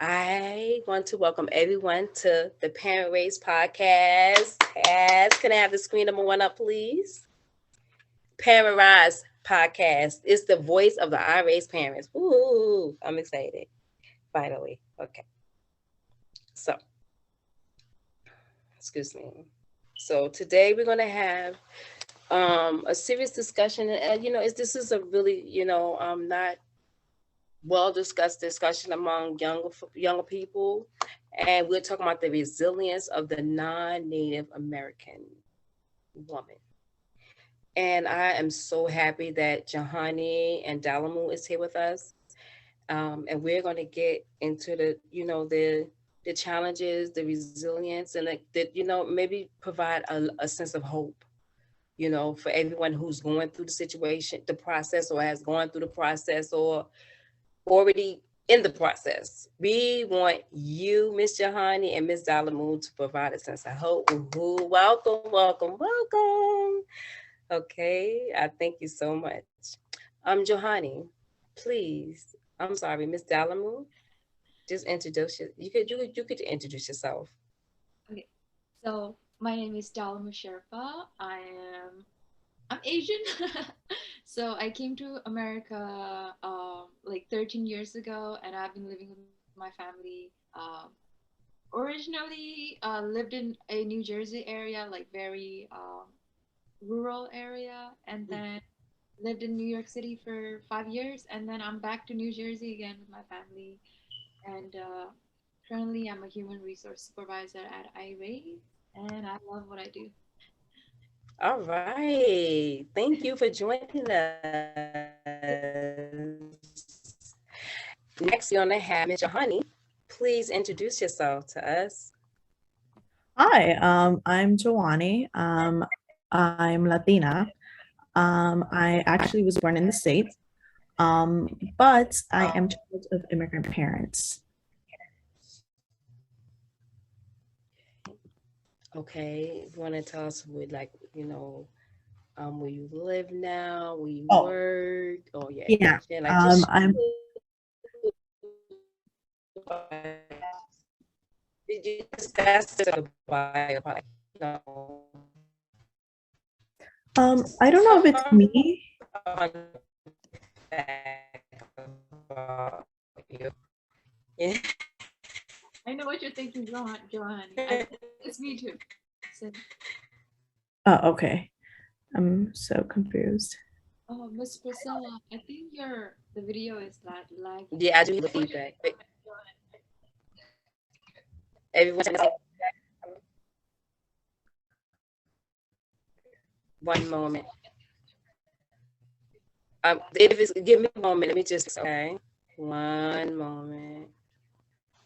I want to welcome everyone to the Parent Raised Podcast. Yes, can I have the screen number one up, please? Parent Rise Podcast. It's the voice of the unraised parents. Ooh, I'm excited. Finally. Okay. So, excuse me. So today we're gonna have a serious discussion, and this is a really not well discussed discussion among younger people, and we're talking about the resilience of the non-Native American woman. And I am so happy that Jahani and Dalamu is here with us, and we're going to get into the challenges, the resilience, and maybe provide a sense of hope. For everyone who's going through the situation, the process, or has gone through the process, or already in the process. We want you, Miss Jahani and Miss Dalamu, to provide a sense of hope. Woohoo. Welcome, welcome, welcome. Okay, I thank you so much. Johanny, please. I'm sorry, Miss Dalamu. Just introduce you. You could introduce yourself. Okay, so my name is Dalamu Sherpa. I'm Asian, so I came to America like 13 years ago, and I've been living with my family. Originally, lived in a New Jersey area, like very rural area, and then lived in New York City for 5 years, and then I'm back to New Jersey again with my family. And currently, I'm a human resource supervisor at iRaise, and I love what I do. All right. Thank you for joining us. Next, we're going to have Miss Johanny. Please introduce yourself to us. Hi, I'm Joanny. I'm Latina. I actually was born in the States, but I am child of immigrant parents. Okay. You want to tell us where you live now, where you Oh, work, or your yeah. education? Like, just share I'm did you discuss this on the bio? I don't know if it's Some me. about you. Yeah. I know what you're thinking, Johanny. It's me too. So, Oh, okay. I'm so confused. oh, Miss Priscilla, I think the video is that lagging. Yeah, I do hear the feedback. But everyone said one moment. If it's give me a moment, let me just okay. One moment.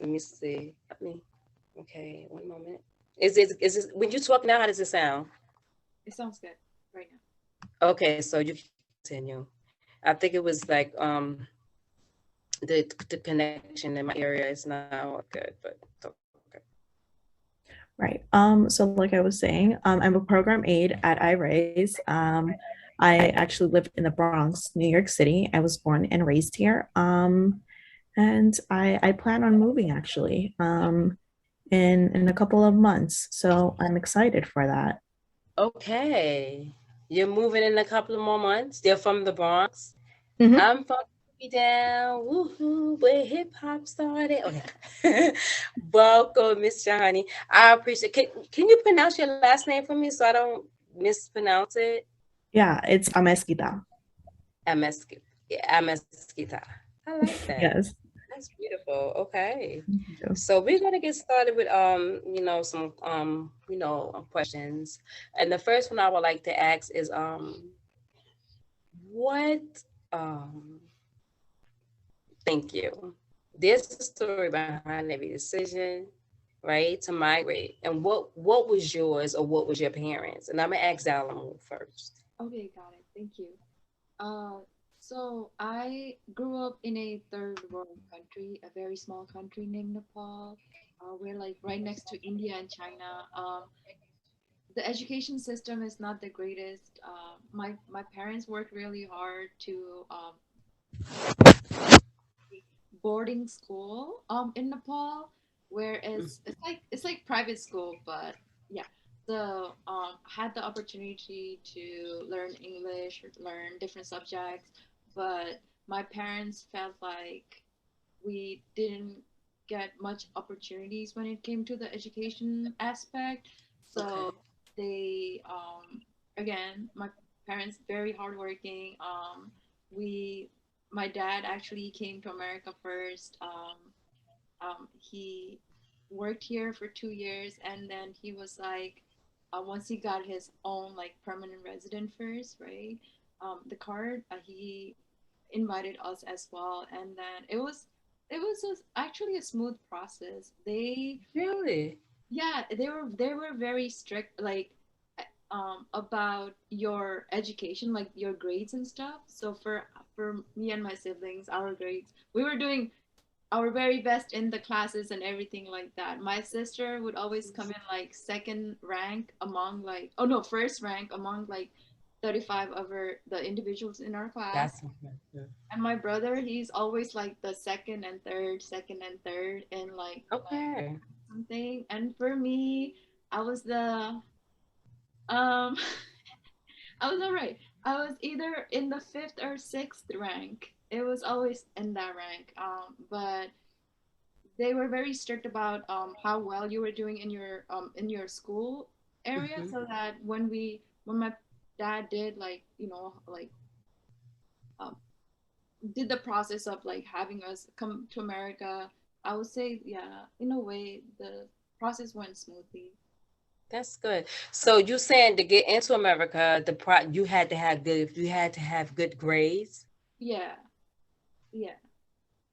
Let me see. Let me. Okay, one moment. Is this when you talk now? How does it sound? It sounds good right now. Okay, so you can continue. I think it was like the connection in my area is not good, but it's okay. Right. So like I was saying, I'm a program aide at iRaise. I actually live in the Bronx, New York City. I was born and raised here. And I plan on moving actually in a couple of months. So I'm excited for that. Okay. You're moving in a couple of more months. They're from the Bronx. Mhm. I'm from down, woohoo, where hip hop started. Okay. Welcome, Miss Johnny. I appreciate can you pronounce your last name for me so I don't mispronounce it? Yeah, it's Amesquita. Amesk Ameskita. I like that. Yes. That's beautiful. Okay. Thank you. So we're gonna get started with some questions. And the first one I would like to ask is what um thank you. There's a story behind every decision, right, to migrate. And what was yours or what was your parents? And I'm gonna ask Dalamu first. Okay, got it. Thank you. Uh, so I grew up in a third world country, a very small country named Nepal. We're like right next to India and China. The education system is not the greatest. My parents worked really hard to boarding school in Nepal, where it's like private school, but yeah. So had the opportunity to learn English, learn different subjects, but my parents felt like we didn't get much opportunities when it came to the education aspect. Okay. So they again, my parents very hardworking. We My dad actually came to America first. He worked here for 2 years, and then he was like, once he got his own like permanent resident first, right? The card, he invited us as well, and then actually a smooth process. Really? Yeah, they were very strict, like about your education, like your grades and stuff. So for me and my siblings, our grades, we were doing our very best in the classes and everything like that. My sister would always come in like second rank among like, oh no, first rank among like 35 of the individuals in our class. That's impressive. And my brother, he's always like the second and third in like Okay. something. And for me, I was the um I was all right. I was either in the fifth or sixth rank. It was always in that rank. But they were very strict about how well you were doing in your school area, Hmm. so that when my dad did like like um, did the process of like having us come to America, I would say yeah, in a way the process went smoothly. That's good. So you saying to get into America, you had to have good grades. Yeah, yeah.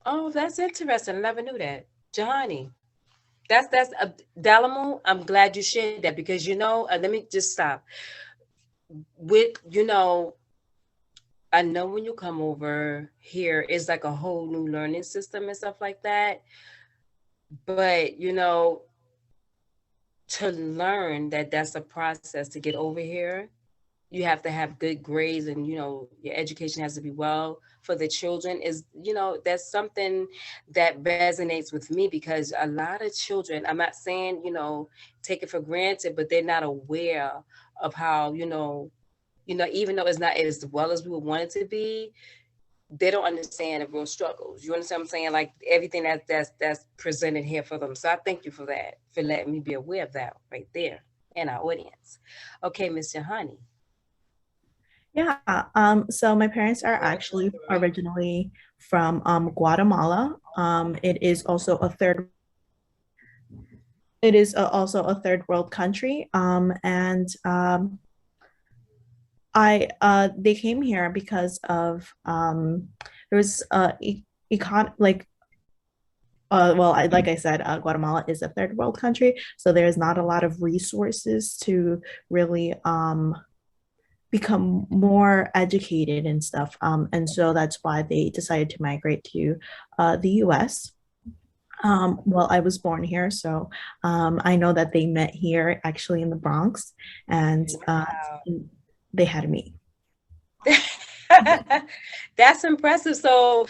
Oh, that's interesting. I never knew that. Johnny, that's Dalamu. I'm glad you shared that because let me just stop with I know when you come over here, it's like a whole new learning system and stuff like that. But to learn that that's a process to get over here, you have to have good grades, and your education has to be well for the children. Is that's something that resonates with me, because a lot of children, I'm not saying take it for granted, but they're not aware of how even though it's not as well as we would want it to be, they don't understand the real struggles. You understand what I'm saying? Like everything that's presented here for them. So I thank you for that, for letting me be aware of that right there in our audience. Okay, Mr. Honey. Yeah. So my parents are actually originally from Guatemala. It is also a third world country. And they came here because of there was like like I said, Guatemala is a third world country, so there's not a lot of resources to really become more educated and stuff. And so that's why they decided to migrate to the US. Well, I was born here, so I know that they met here actually in the Bronx, and Wow. they had me. That's impressive. So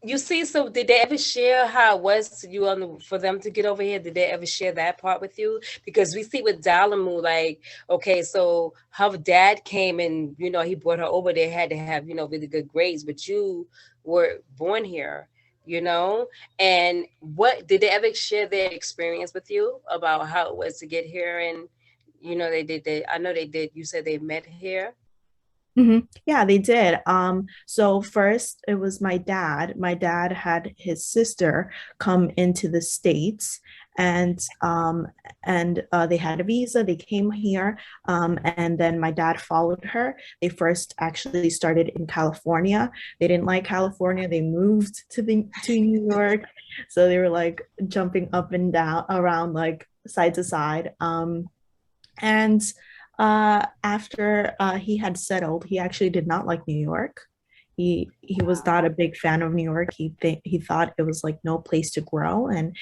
you see, so did they ever share how it was to you for them to get over here? Did they ever share that part with you? Because we see with Dalamu, like, okay, so her dad came and he brought her over. They had to have really good grades, but you were born here, you know. And what did they ever share their experience with you about how it was to get here? And they did. I know they did. You said they met here. Yeah, they did. So first it was my dad. My dad had his sister come into the States, and they had a visa. They came here, and then my dad followed her. They first actually started in California. They didn't like California. They moved to New York, so they were like jumping up and down around like side to side. And after he had settled, he actually did not like New York. He was not a big fan of New York. He thought it was like no place to grow, and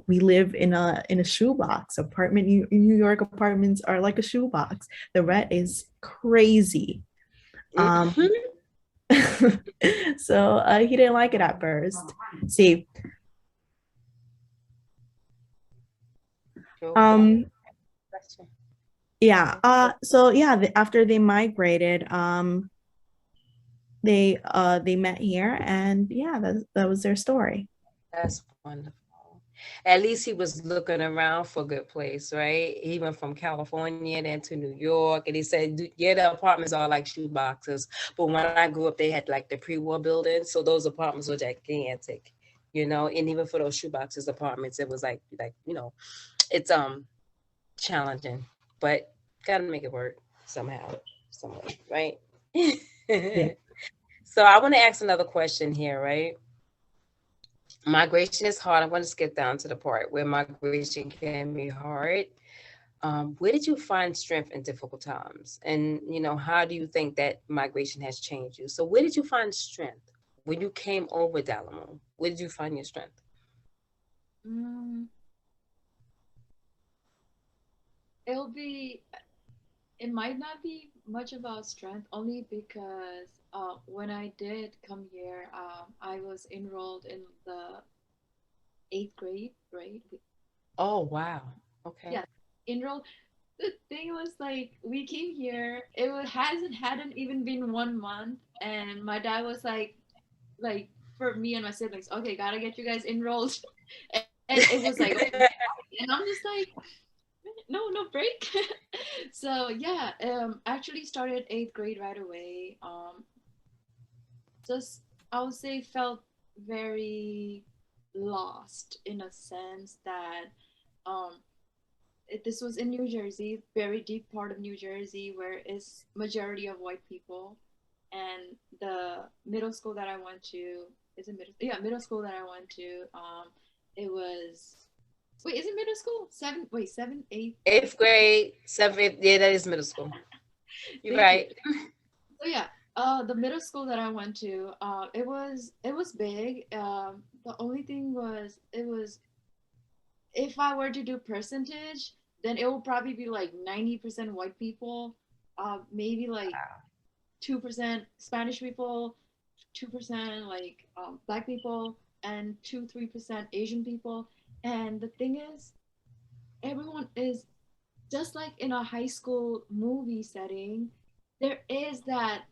we live in a shoebox apartment. New York apartments are like a shoebox. The rent is crazy. Um, Mhm. So he didn't like it at first. See, Okay. um, Question. yeah. So yeah, after they migrated, they met here, and yeah, that was their story. That's wonderful. At least he was looking around for a good place, right? He went from California then to New York, and he said, "Yeah, the apartments are like shoe boxes, but when I grew up, they had like the pre-war buildings, so those apartments were gigantic, And even for those shoe boxes apartments, it was like it's challenging, but gotta make it work somehow, some way, right?" Yeah. So I want to ask another question here, right? Migration is hard. I want to skip down to the part where migration can be hard. Where did you find strength in difficult times? And how do you think that migration has changed you? So, where did you find strength when you came over Dalamu? Where did you find your strength? Mm, it'll be, it might not be much about strength, only because when I did come here, I was enrolled in the eighth grade, right? Oh, wow. Okay. Yeah, enrolled. The thing was like we came here, hasn't hadn't even been 1 month, and my dad was like for me and my siblings, okay, gotta get you guys enrolled, and it was like, okay, and I'm just like, no break. So yeah, actually started eighth grade right away. Just I would say felt very lost in a sense that um this was in New Jersey, very deep part of New Jersey, where is majority of white people, and the middle school that I went to is a middle school that I went to. It was wait, is it middle school? Seven, wait, seven, eight. Eighth grade, seventh. Yeah, that is middle school. You're Thank you. right. So yeah, the middle school that I went to, it was big. The only thing was it was if I were to do percentage, then it will probably be like 90% white people, maybe like 2% Spanish people, 2% like black people, and 2-3% Asian people. And the thing is, everyone is just like in a high school movie setting. There is that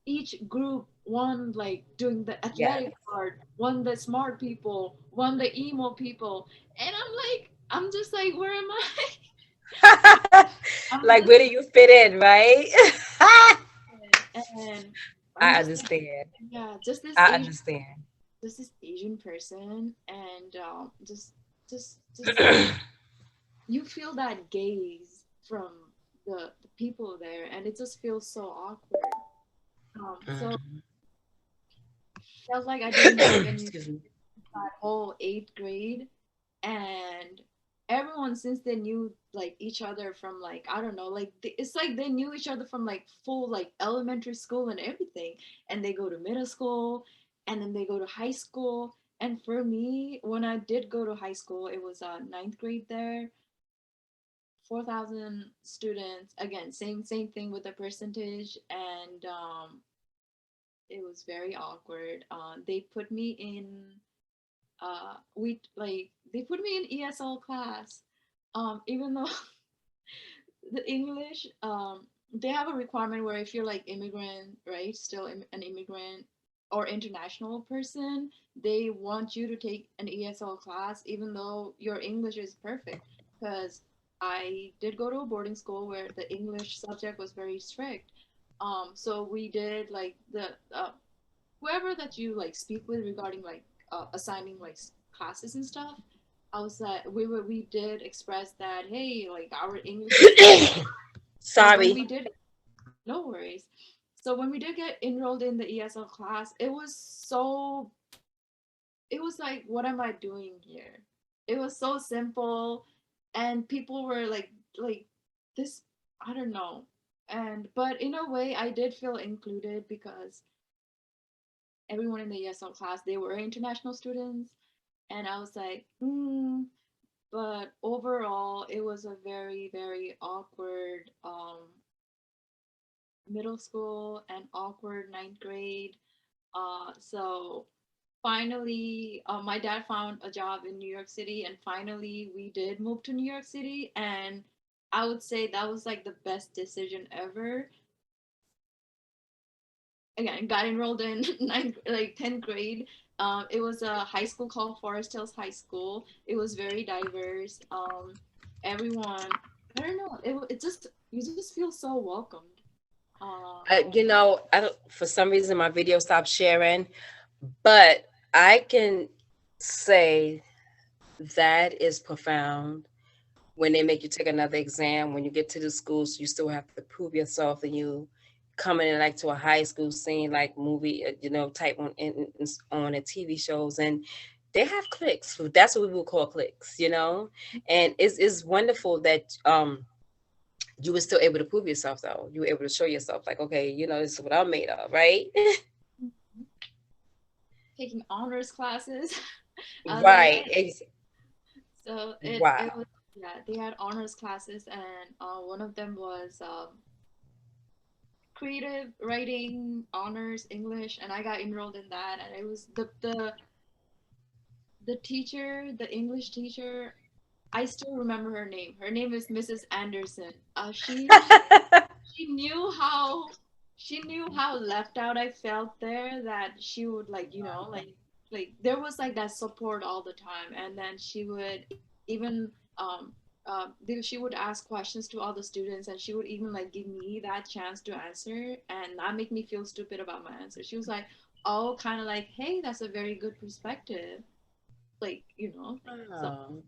each group, one like doing the Yeah. athletic part, one the smart people, one the emo people, and I'm just like, where am I? I'm Like, just where do you fit in, right? and I'm I just like, understand. yeah, I understand. just this Asian person, and just you feel that gaze from the people there, and it just feels so awkward. So Mhm. felt like I didn't fit in Excuse me. that whole eighth grade, and everyone, since they knew like each other from like I don't know, like it's like they knew each other from like full like elementary school and everything, and they go to middle school, and then they go to high school. And for me, when I did go to high school, it was ninth grade there, 4,000 students. Again, same thing with the percentage, and it was very awkward. They put me in we like they put me in ESL class, even though the English, they have a requirement where if you're like immigrant, right, still an immigrant or international person, they want you to take an ESL class even though your English is perfect. Because I did go to a boarding school where the English subject was very strict. So we did like the whoever that you like speak with regarding like assigning like classes and stuff. I was that we did express that, hey, like our English is very good. So when Sorry. we did, no worries. So when we did get enrolled in the ESL class, it was like, what am I doing here? It was so simple, and people were like this, I don't know. And but in a way I did feel included because everyone in the ESL class, they were international students, and I was like, but overall it was a very awkward middle school and awkward ninth grade. So finally, my dad found a job in New York City, and finally we did move to New York City. And I would say that was like the best decision ever. Again, got enrolled in ninth, like 10th grade. It was a high school called Forest Hills High School. It was very diverse. Everyone, I don't know, it just, you just feel so welcomed. Uh, I don't, for some reason my video stopped sharing, but I can say that is profound when they make you take another exam. When you get to the schools, you still have to prove yourself, and you coming in like to a high school scene, like movie, type on on the TV shows, and they have clicks. That's what we would call clicks. And it's wonderful that you were still able to prove yourself, though. You were able to show yourself, like, okay, this is what I'm made of, right? taking honors classes. I was like, Right. hey. So it Wow. was, yeah, they had honors classes, and one of them was creative writing honors English, and I got enrolled in that. And it was the teacher, the English teacher. I still remember her name. Her name is Mrs. Anderson. She knew how, she knew how left out I felt there, that she would, like, like there was like that support all the time. And then she would even she would ask questions to all the students, and she would even like give me that chance to answer and not make me feel stupid about my answer. She was like, oh, kind of like, hey, that's a very good perspective, like, so Oh.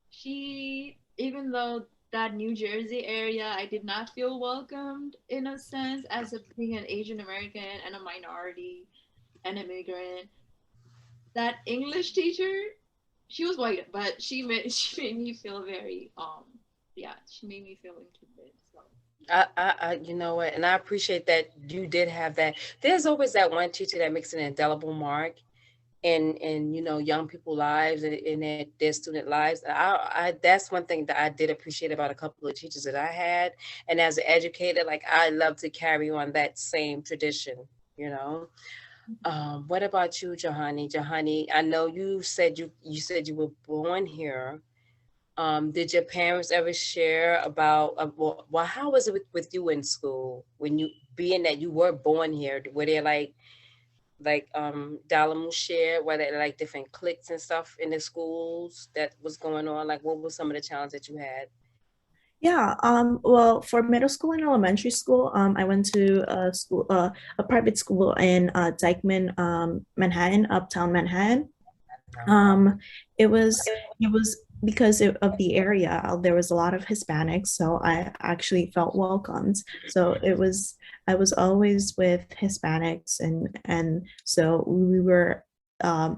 she, even though that New Jersey area, I did not feel welcomed in a sense as a, being an Asian American and a minority, an immigrant. That English teacher, she was white, but she made me feel very yeah, she made me feel included. So You know what, and I appreciate that you did have that. There's always that one teacher that makes an indelible mark in young people lives, and in their student lives. I That's one thing that I did appreciate about a couple of teachers that I had, and as an educator, like, I love to carry on that same tradition. you know what about you, Johanny? I know you said you were born here. Did your parents ever share about, well, how was it with you in school, when you, being that you were born here? Were there like Dalamu shared, were there like different cliques and stuff in the schools that was going on? Like, what was some of the challenges that you had? Yeah, well, for middle school and elementary school, I went to a private school in Dykeman, Manhattan, Uptown Manhattan. No. Um, it was because of the area. There was a lot of Hispanics, so I actually felt welcomed. So I was always with Hispanics, and so we were.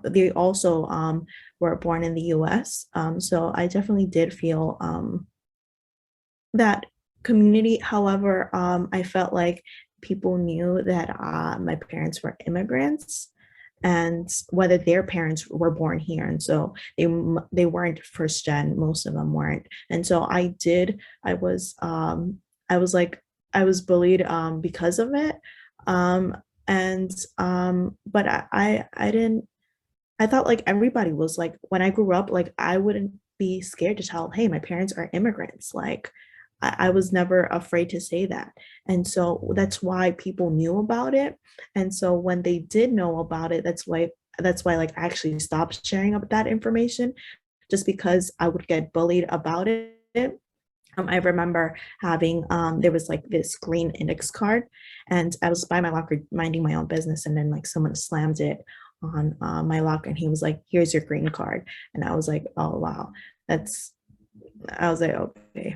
They also were born in the U.S. So I definitely did feel that community. However, I felt like people knew that my parents were immigrants, and whether their parents were born here, and so they weren't first gen. Most of them weren't, and so I was like, I was bullied because of it, um, and but I didn't. I thought like everybody was like, when I grew up, like I wouldn't be scared to tell, hey, my parents are immigrants. Like I was never afraid to say that. And so that's why people knew about it. And so when they did know about it, that's why like I actually stopped sharing up that information, just because I would get bullied about it. I remember having there was like this green index card, and I was by my locker minding my own business, and then like someone slammed it on my locker, and he was like, "Here's your green card," and I was like, "Oh wow, that's." I was like, "Okay."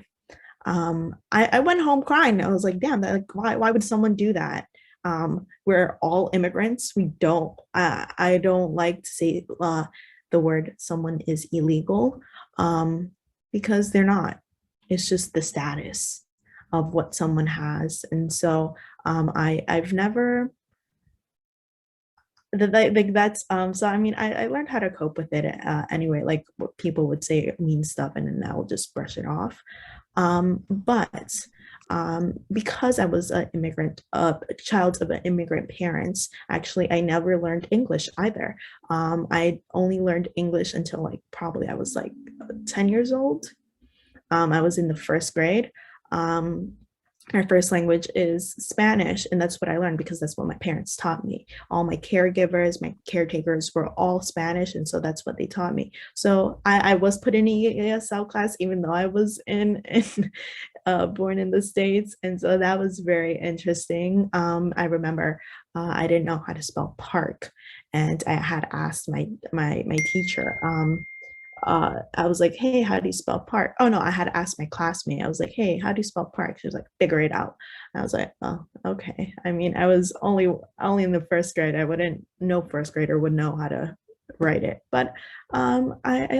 I went home crying. I was like, "Damn, that, like, why would someone do that?" We're all immigrants. We don't. I don't like to say the word "someone is illegal," because they're not. It's just the status of what someone has. And so I've never like that's so I mean I learned how to cope with it anyway, like what people would say mean stuff, and then I will just brush it off. But because I was an immigrant, a child of an immigrant parents, actually, I never learned English either. I only learned English until like probably I was like 10 years old. I was in the first grade. Um, our first language is Spanish, and that's what I learned because that's what my parents taught me. All my caregivers, my caretakers were all Spanish, and so that's what they taught me. So I was put in a ESL class, even though I was in born in the States, and so that was very interesting. I remember I didn't know how to spell park, and I had asked my teacher. I was like, hey, how do you spell park? Oh no, I had asked my classmate. I was like, hey, how do you spell park? She was like, figure it out. And I was like, oh, okay. I mean, I was only in the first grade. I wouldn't, no first grader would know how to write it, but I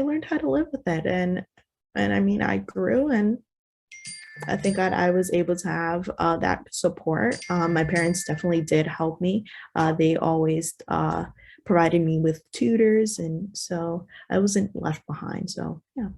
learned how to live with it, and I mean, I grew, and I think that I was able to have that support. My parents definitely did help me. They always provided me with tutors, and so I wasn't left behind. So yeah.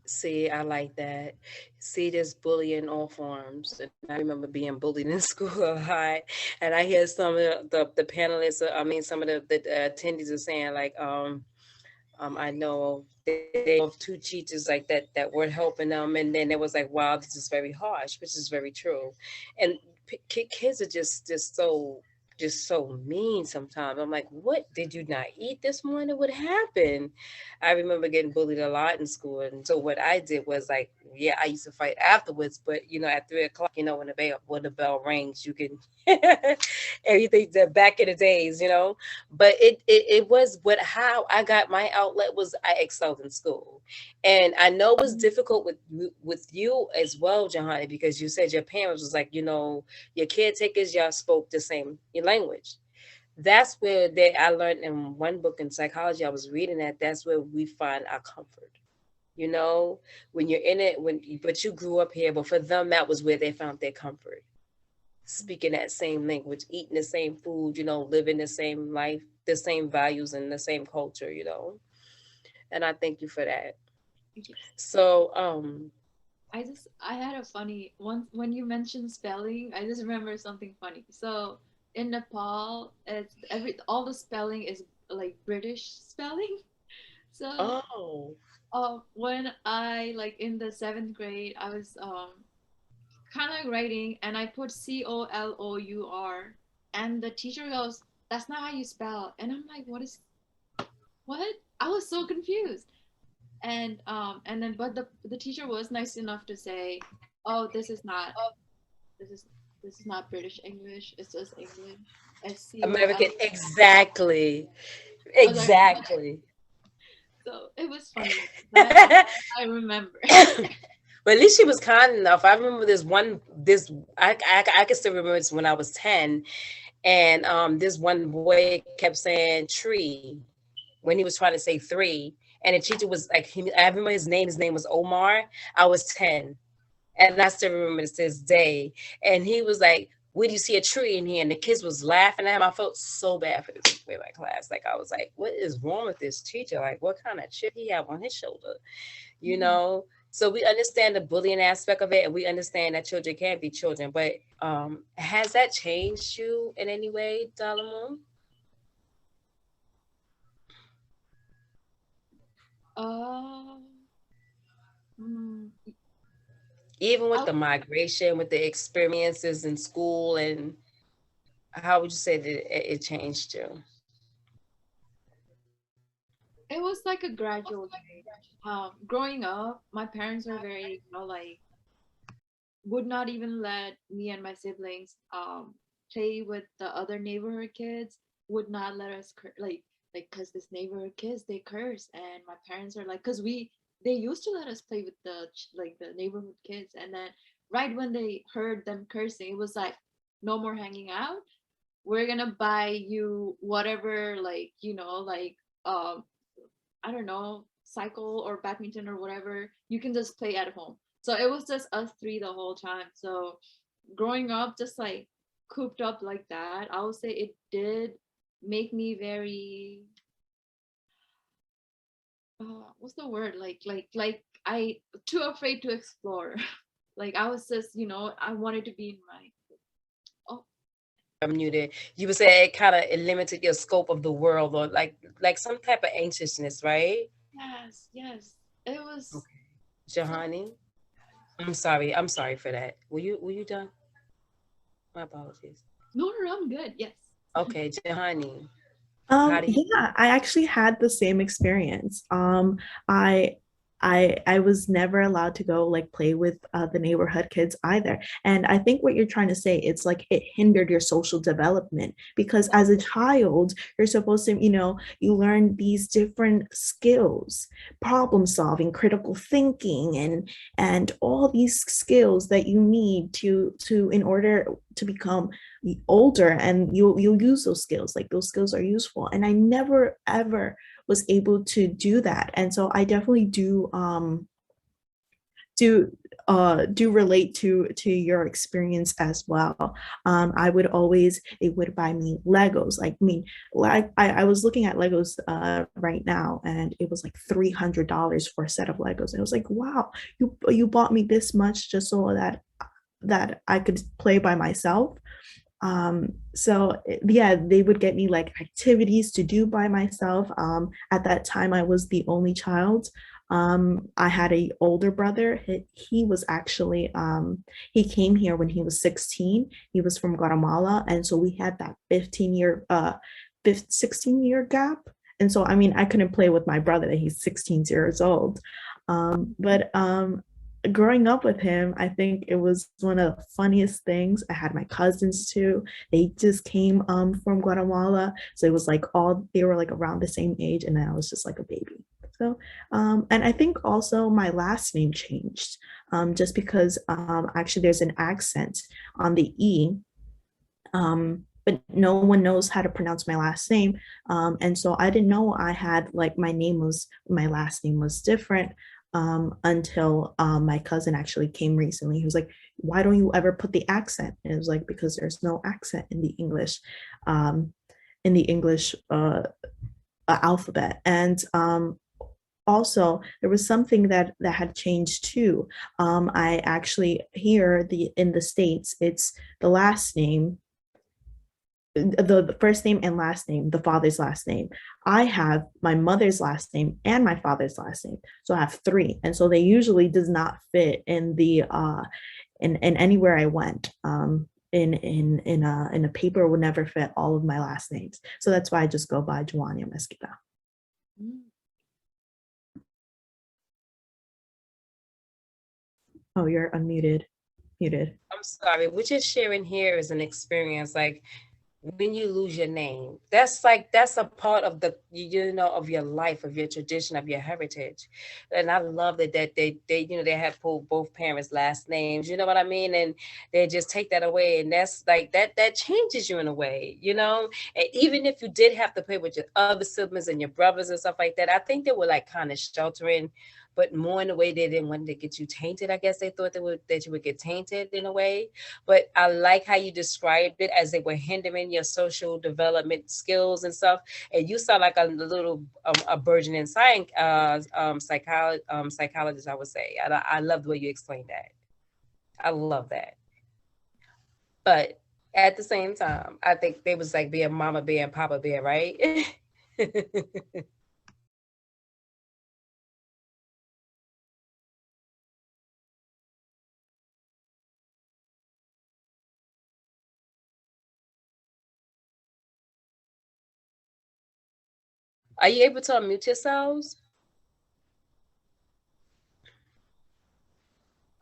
See, I like that. See, there's bullying in all forms, and I remember being bullied in school a lot. And I hear some of the panelists, I mean, some of the attendees are saying like, I know they of two teachers like that were helping them, and then it was like, wow, this is very harsh, which is very true. And kids are just so mean sometimes. I'm like, what did you not eat this morning? What happened? I remember getting bullied a lot in school, and so what I did was like, yeah, I used to fight afterwards, but at 3 o'clock, when the bell rings, you can everything the back in the days, but it was what how I got my outlet was I excelled in school. And I know it was difficult with you as well, Jahani, because you said your parents was like, your caretakers, y'all spoke the same language. That's where I learned in one book in psychology I was reading that's where we find our comfort. You know, when you're in it, but you grew up here, but for them that was where they found their comfort, speaking that same language, eating the same food, living the same life, the same values and the same culture. And I thank you for that. Yes. So, I had a funny once when you mentioned spelling. I just remember something funny. So in Nepal, it's all the spelling is like British spelling. So oh, when I like in the seventh grade, I was kind of writing and I put COLOUR, and the teacher goes, "That's not how you spell." And I'm like, what? I was so confused. And then but the teacher was nice enough to say, "Oh, this is this is not British English. It's just English. American, SCOL." exactly, I was like, exactly. so it was funny. That But I remember. at least she was kind enough. I remember I can still remember this when I was 10, and this one boy kept saying tree when he was trying to say three, and the teacher was like, I remember his name was Omar. I was 10, and I still remember this to this day. And he was like, "Where do you see a tree in here?" And the kids was laughing at him. I felt so bad for this boy in my class. Like I was like, "What is wrong with this teacher? Like, what kind of chip he have on his shoulder?" You know. So we understand the bullying aspect of it, and we understand that children can be children. But has that changed you in any way, Dalamu? uh, mm, Even with I, the migration, with the experiences in school, and how would you say that it changed you? it was like a gradual change. Growing up, my parents were very, like would not even let me and my siblings play with the other neighborhood kids. Would not let us like because this neighborhood kids they curse, and my parents are like, because they used to let us play with like the neighborhood kids, and then right when they heard them cursing, it was like no more hanging out. We're gonna buy you whatever, like like um I don't know, cycle or badminton or whatever. You can just play at home. So it was just us three the whole time. So growing up, just like cooped up like that, I would say it did make me very what's the word? Like I too afraid to explore. Like I was just, I wanted to be in my. Oh, Muted. You would say it kind of it limited your scope of the world, or like some type of anxiousness, right? yes, yes. It was Okay. so. Jahani, I'm sorry for that. Were you done? My apologies. No, no, I'm good. Yes. Okay, Jahani, how do you Yeah, I actually had the same experience. I I was never allowed to go like play with the neighborhood kids either. And I think what you're trying to say, it's like it hindered your social development because as a child, you're supposed to, you learn these different skills, problem solving, critical thinking, and all these skills that you need to in order to become older, and you'll use those skills, like those skills are useful, and I never ever was able to do that. And so I definitely do do relate to your experience as well. I would always, they would buy me Legos. Like, I mean, I was looking at Legos right now, and it was like $300 for a set of Legos. And it was like, wow, you bought me this much just so that I could play by myself. So yeah, they would get me like activities to do by myself. At that time I was the only child. I had a older brother. He was actually he came here when he was 16. He was from Guatemala, and so we had that 16-year gap. And so I mean, I couldn't play with my brother that he's 16 years old. But growing up with him, I think it was one of the funniest things. I had my cousins too. They just came from Guatemala. So it was like all, they were like around the same age, and I was just like a baby. So and I think also my last name changed just because actually there's an accent on the E, but no one knows how to pronounce my last name. And so I didn't know I had like my last name was different until my cousin actually came recently. He was like, "Why don't you ever put the accent?" And it was like, because there's no accent um, in the English alphabet. And also there was something that had changed too. I actually, here the in the States, it's the last name, the first name and last name, the father's last name. I have my mother's last name and my father's last name, so I have three, and so they usually does not fit in the in anywhere I went. In a paper would never fit all of my last names, so that's why I just go by Juania Mesquita. Mm. Oh, you're unmuted, muted. I'm sorry. We're just sharing here as an experience. Like when you lose your name, that's a part of the of your life, of your tradition, of your heritage. And I love that they they have pulled both parents' last names. You know what I mean? And they just take that away, and that's like that changes you in a way. And even if you did have to play with your other siblings and your brothers and stuff like that, I think they were like kind of sheltering, but more in a way they didn't want to get you tainted. I guess they thought that you would get tainted in a way. But I like how you described it as they were hindering your social development skills and stuff. And you sound like a little a burgeoning psychologist, I would say. I love the way you explained that. I love that. But at the same time, I think they was like being mama bear and papa bear, right? Are you able to unmute yourselves?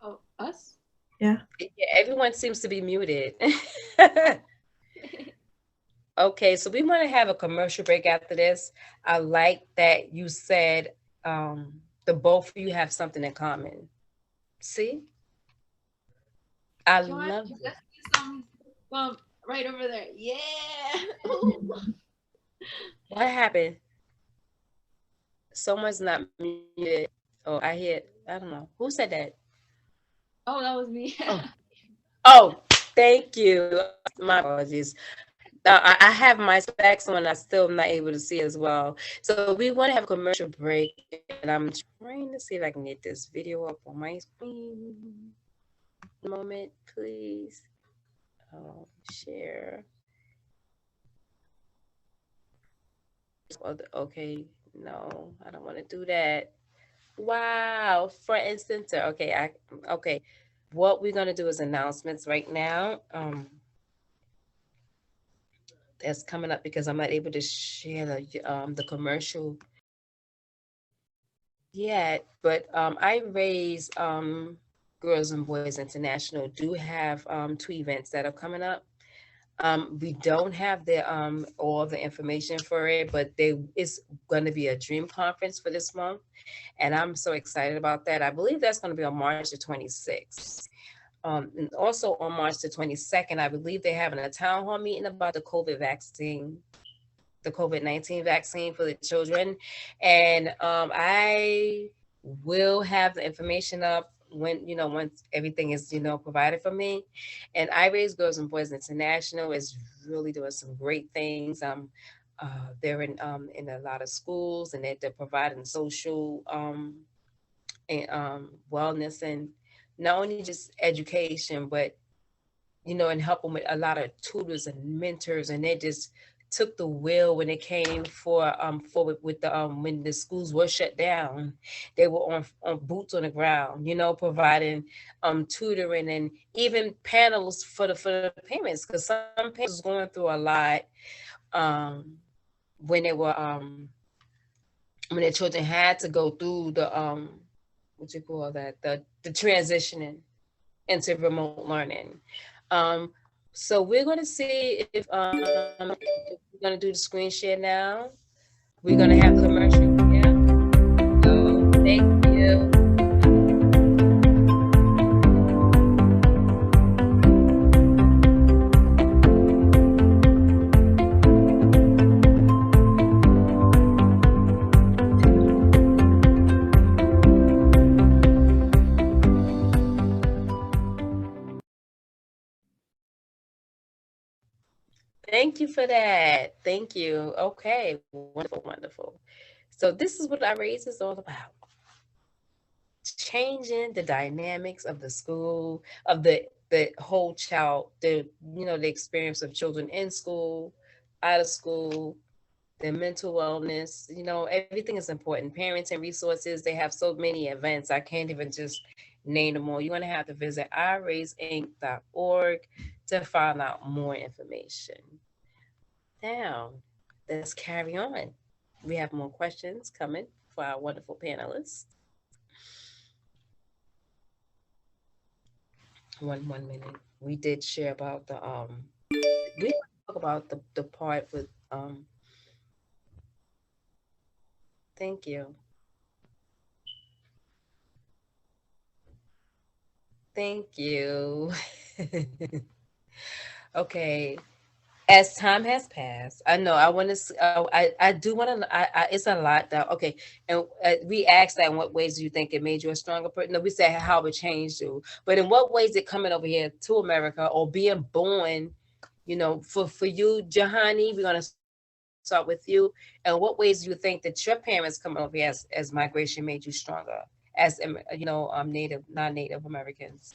Oh, us? Yeah. Yeah, everyone seems to be muted. Okay, so we want to have a commercial break after this. I like that you said the both of you have something in common. See? I Joanne, love it. let's do some bump right over there. Yeah. Ooh. What happened? Someone's not muted. Oh, I don't know. Who said that? Oh, that was me. Oh, oh, thank you. My apologies. I have my specs on. I still am not able to see as well. So we want to have a commercial break, and I'm trying to see if I can get this video up on my screen. Moment, please. Share. Okay, no, I don't want to do that. Wow, front and center. Okay. What we're gonna do is announcements right now. That's coming up because I'm not able to share the commercial yet. But I raise Girls and Boys International do have two events that are coming up. We don't have the all the information for it, but it's going to be a dream conference for this month, and I'm so excited about that. I believe that's going to be on March the 26th. And also on March the 22nd, I believe they're having a town hall meeting about the COVID vaccine, the COVID-19 vaccine for the children. And I will have the information up when, once everything is, provided for me. And I Raise Girls and Boys International is really doing some great things. They're in a lot of schools, and they're providing social and wellness, and not only just education, but and help them with a lot of tutors and mentors, and they just took the wheel when it came forward with the when the schools were shut down. They were on boots on the ground, providing tutoring and even panels for the parents, because some parents was going through a lot when they were when their children had to go through the what you call that, the transitioning into remote learning. Um, so we're going to see if we're going to do the screen share now. We're going to have the commercial. Yeah. So thank you. Thank you for that. Thank you. Okay, wonderful, wonderful. So this is what I raise is all about. Changing the dynamics of the school, of the whole child, the experience of children in school, out of school, their mental wellness. Everything is important. Parents and resources, they have so many events. I can't even just name them all. You're going to have to visit iraiseinc.org to find out more information. Now, let's carry on. We have more questions coming for our wonderful panelists. One minute. We did share about we talk about the part with thank you. Thank you. Okay. As time has passed, I know I want to. I do want to. It's a lot that okay. And we asked that, in what ways do you think it made you a stronger person? No, we said how it changed you, but in what ways it coming over here to America or being born? For you, Jahani, we're gonna start with you. And what ways do you think that your parents coming over here as migration made you stronger as native, non-native Americans?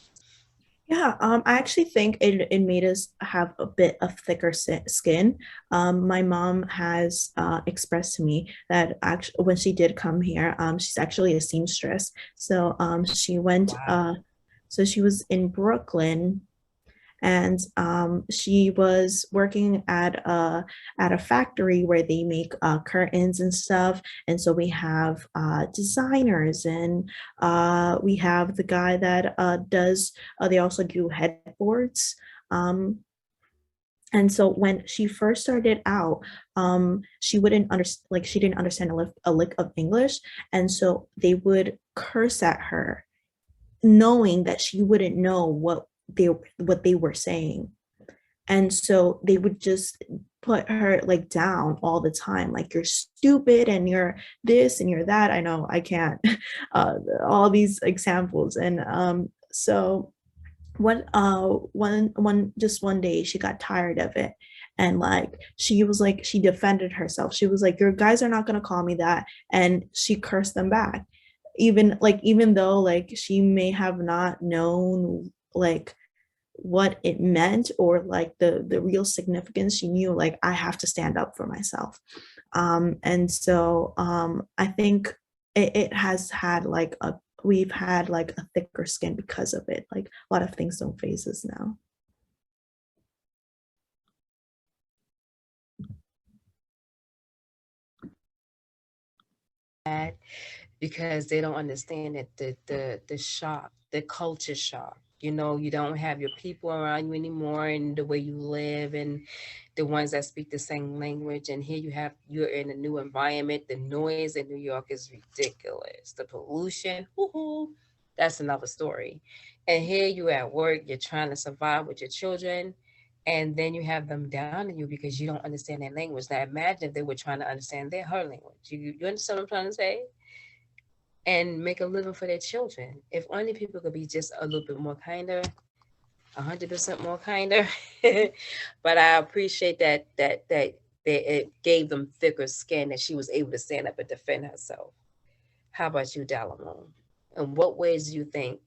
Yeah, I actually think it made us have a bit of thicker skin. My mom has expressed to me that actually when she did come here, she's actually a seamstress. So she went, Wow. so she was in Brooklyn, and she was working at a factory where they make curtains and stuff. And so we have designers, and we have the guy that does. They also do headboards. And so when she first started out, she wouldn't understand, like she didn't understand a lick of English, and so they would curse at her, knowing that she wouldn't know what they were saying. And so they would just put her like down all the time, like you're stupid and you're this and you're that. I know I can't all these examples. And so one just one day she got tired of it, And like she defended herself. She was like, your guys are not going to call me that. And she cursed them back. Even though like she may have not known like what it meant or like the real significance, she knew like I have to stand up for myself. And so I think it has had like a we've had like a thicker skin because of it. Like a lot of things don't phase us now. Because they don't understand that the shock, the culture shock. You know, you don't have your people around you anymore, and the way you live, and the ones that speak the same language. And here you're in a new environment. The noise in New York is ridiculous. The pollution, woohoo, that's another story. And here you at work, you're trying to survive with your children, and then you have them down on you because you don't understand their language. Now imagine if they were trying to understand her language. You understand what I'm trying to say? And make a living for their children. If only people could be just a little bit more kinder, 100% more kinder. But I appreciate that it gave them thicker skin that she was able to stand up and defend herself. How about you, Dalamu? In what ways do you think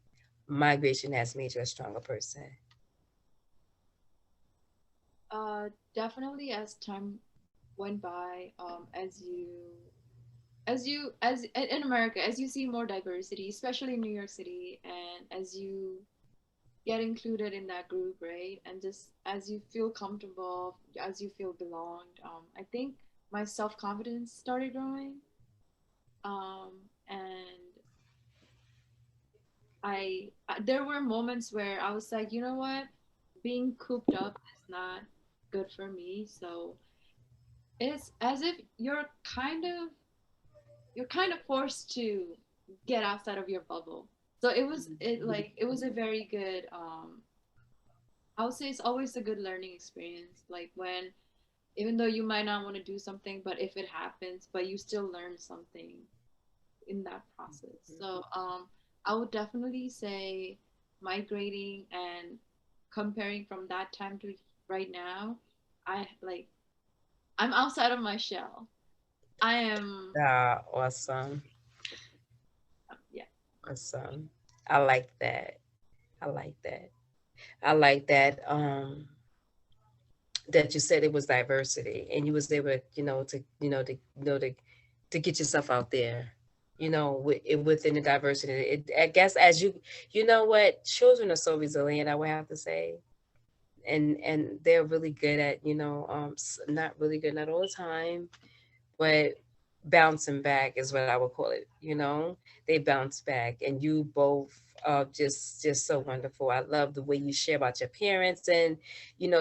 migration has made you a stronger person? Definitely as time went by, as in America, as you see more diversity, especially in New York City, and as you get included in that group, right? And just as you feel comfortable, as you feel belonged, I think my self confidence started growing. And there were moments where I was like, you know what, being cooped up is not good for me. So it's as if you're kind of forced to get outside of your bubble. So it was a very good I would say it's always a good learning experience. Like when even though you might not want to do something, but if it happens, but you still learn something in that process. So I would definitely say migrating and comparing from that time to right now, I like I'm outside of my shell. I am Ah, awesome. yeah. Awesome. I like that. I like that. I like that. That you said it was diversity and you was able to, to get yourself out there, within the diversity. I guess as you know what, children are so resilient, I would have to say. And they're really good at, not really good, not all the time, but bouncing back is what I would call it. They bounce back, and you both are just so wonderful. I love the way you share about your parents and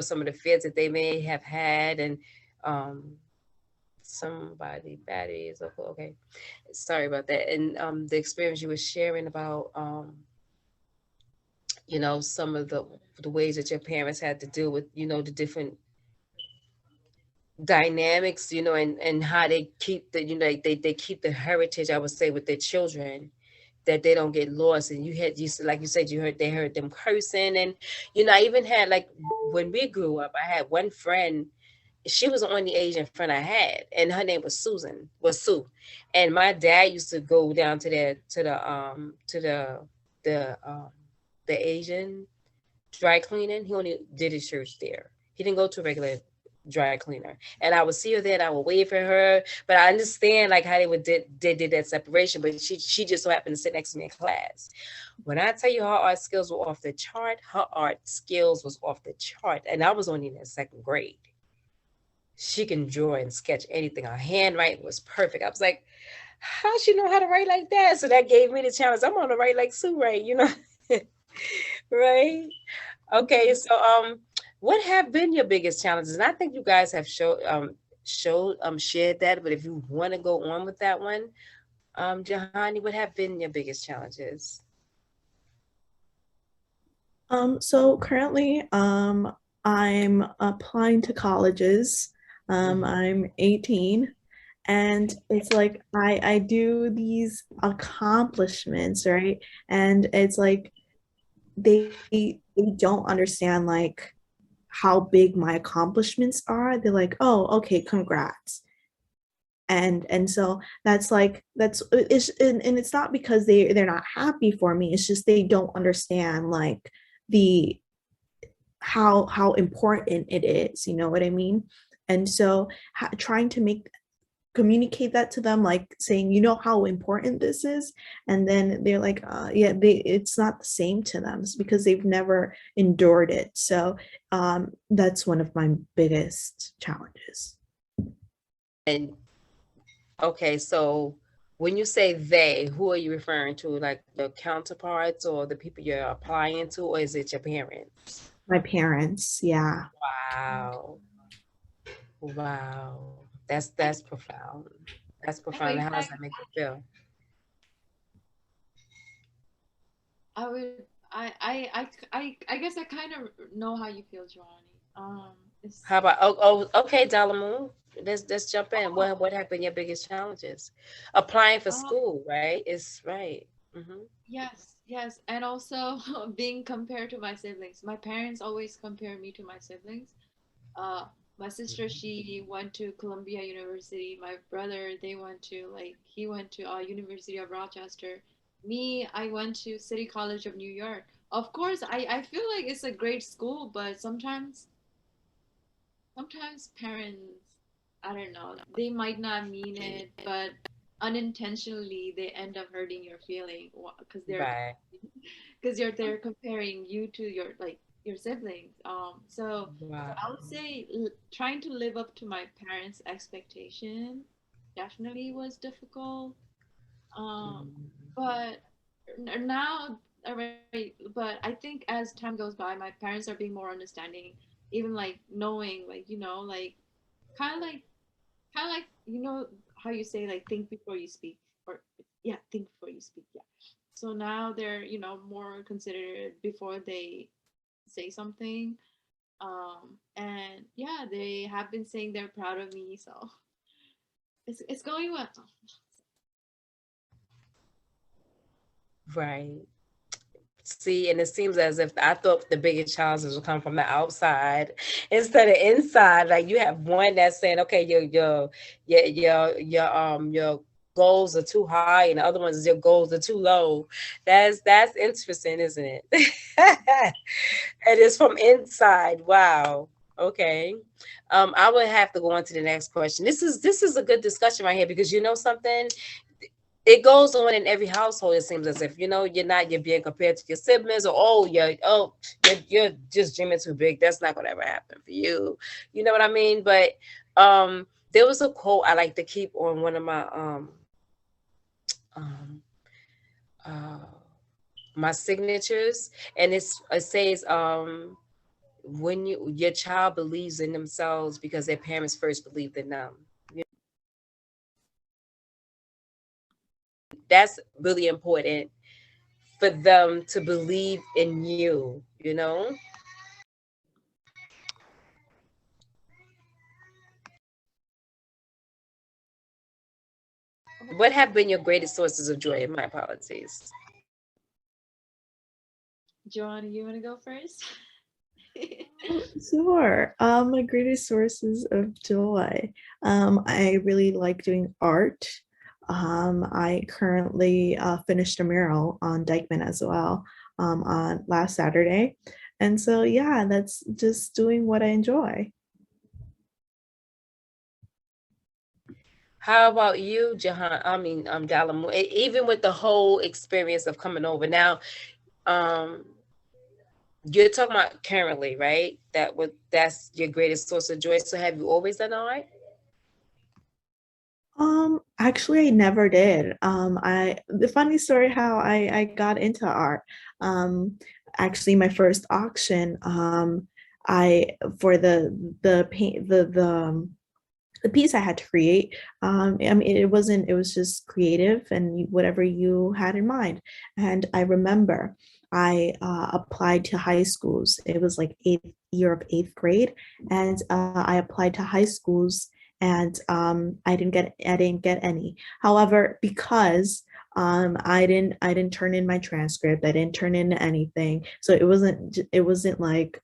some of the fears that they may have had, and um somebody batteries. Okay, sorry about that. And the experience you were sharing about some of the ways that your parents had to deal with the different dynamics, and how they keep they keep the heritage, I would say, with their children, that they don't get lost. And like you said, they heard them cursing. And I even had, like, when we grew up, I had one friend. She was the only Asian friend I had, and her name was Sue. And my dad used to go down to the Asian dry cleaning. He only did his shirts there. He didn't go to a regular dry cleaner. And I would see her there, and I would wait for her. But I understand like how they did that separation. But she just so happened to sit next to me in class. When I tell you her art skills were off the chart, her art skills was off the chart. And I was only in the second grade. She can draw and sketch anything. Her handwriting was perfect. I was like, how she know how to write like that? So that gave me the challenge. I'm gonna write like Sue, right? Right? Okay, so what have been your biggest challenges? And I think you guys have shared that, but if you want to go on with that one, Jahani, what have been your biggest challenges? So currently, I'm applying to colleges. Mhm. I'm 18, and it's like I do these accomplishments, right? And it's like they don't understand like how big my accomplishments are, they're like, oh, okay, congrats. And so that's like, that's it's and it's not because they're not happy for me, it's just they don't understand like the how important it is, you know what I mean? And so trying to make communicate that to them, like saying, you know how important this is, and then they're like, yeah, it's not the same to them. It's because they've never endured it. So that's one of my biggest challenges. And okay, so when you say they, who are you referring to? Like your counterparts or the people you're applying to, or is it your parents? My parents, yeah. Wow. Wow. That's profound. That's profound. Wait, How does that make you feel? I would I guess I kind of know how you feel, Giovanni. It's How about okay, Dalamu. Let's jump in. oh, What have been your biggest challenges? Applying for oh school, right? It's right. Mm-hmm. yes, yes, and also being compared to my siblings. My parents always compare me to my siblings. Uh, my sister, she went to Columbia University. My brother, they went to like he went to University of Rochester. Me, I went to City College of New York. Of course, I feel like it's a great school, but sometimes parents, I don't know, they might not mean it, but unintentionally they end up hurting your feeling because Right. they're comparing you to your like your siblings. So Wow. I would say trying to live up to my parents' expectation definitely was difficult. Um, Mm. but now, but I think as time goes by, my parents are being more understanding, even like knowing, like, like kind of like, how you say, like, think before you speak, or yeah, think before you speak. Yeah. So now they're, more considerate before they say something. And yeah, they have been saying they're proud of me. So it's going well. Right. See, and it seems as if I thought the biggest challenges would come from the outside instead of inside. Like you have one that's saying, okay, your goals are too high, and the other ones your goals are too low. That's interesting, isn't it? It is from inside. Wow. Okay. I would have to go on to the next question. This is a good discussion right here because you know something, it goes on in every household. It seems as if you're being compared to your siblings, or you're just dreaming too big. That's not gonna ever happen for you. You know what I mean? But there was a quote I like to keep on one of um uh my signatures, and it says when your child believes in themselves because their parents first believed in them. That's really important for them to believe in you, you know? What have been your greatest sources of joy? My apologies. Joanna, you want to go first? Sure. My greatest sources of joy. I really like doing art. I currently finished a mural on Dykeman as well on last Saturday. And so, yeah, that's just doing what I enjoy. How about you, Jahan? I mean, Dalamu. Even with the whole experience of coming over now, um, you're talking about currently, right? That's your greatest source of joy. So have you always done art? Actually, I never did. The funny story how I got into art. Um, Actually, my first auction, I for the paint the piece I had to create. I mean, it was just creative and whatever you had in mind. And I remember I applied to high schools. It was like eighth year of eighth grade, and I applied to high schools, and I didn't get any. However, because I didn't turn in my transcript, I didn't turn in anything, so it wasn't like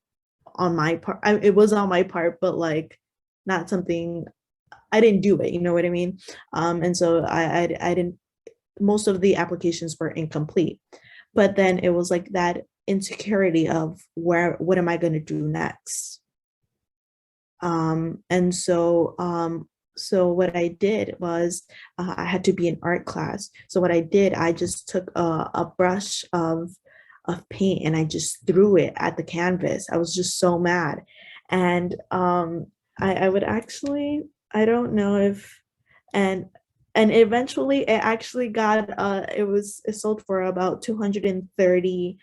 on my part. It was on my part, but like not something I didn't do it. You know what I mean? And so I didn't. Most of the applications were incomplete, but then it was like that insecurity of what am I going to do next? And so what I did was I had to be in art class. So what I did, I just took a brush of paint and I just threw it at the canvas. I was just so mad. And I would actually, I don't know if, and and eventually it actually got it sold for about 230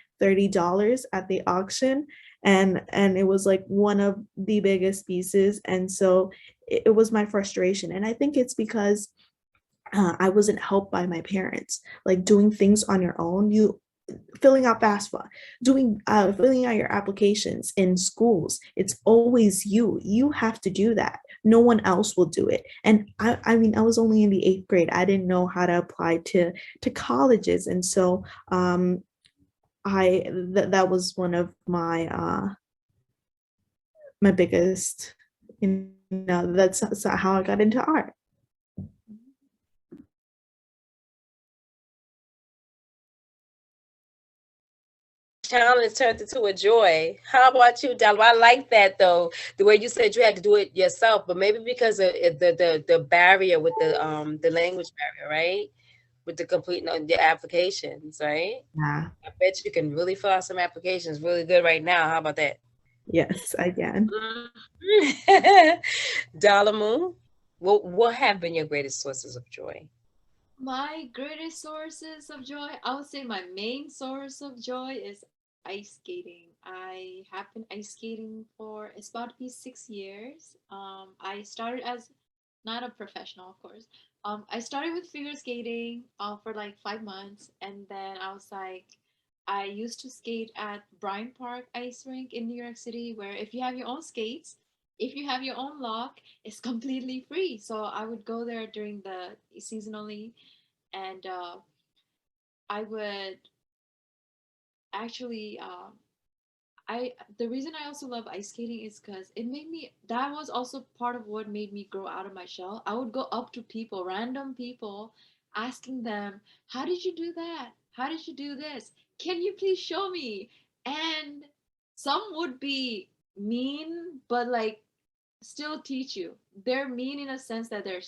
dollars at the auction, and it was like one of the biggest pieces. And so it was my frustration, and I think it's because I wasn't helped by my parents. Like doing things on your own, you filling out FAFSA, doing filling out your applications in schools. It's always you. You have to do that. No one else will do it. And I mean, I was only in the 8th grade. I didn't know how to apply to colleges, and so that was one of my biggest, that's how I got into art. Challenge turned into a joy. How about you, Dalamu? I like that though. The way you said you had to do it yourself, but maybe because of the barrier with the language barrier, right? With the completing of the applications, right? Yeah. I bet you can really fill out some applications really good right now. How about that? Yes, I can. Dalamu, what have been your greatest sources of joy? My greatest sources of joy, I would say my main source of joy is ice skating. I have been ice skating for it's about to be 6 years. I started as not a professional, of course. I started with figure skating for like 5 months, and then I was like, I used to skate at Bryant Park Ice Rink in New York City, where if you have your own skates, if you have your own lock, it's completely free. So I would go there during the seasonally, and I would actually I the reason I also love ice skating is because it made me that was also part of what made me grow out of my shell. I would go up to people, random people, asking them, "How did you do that? How did you do this? Can you please show me?" And some would be mean, but like still teach you. They're mean in a sense that they're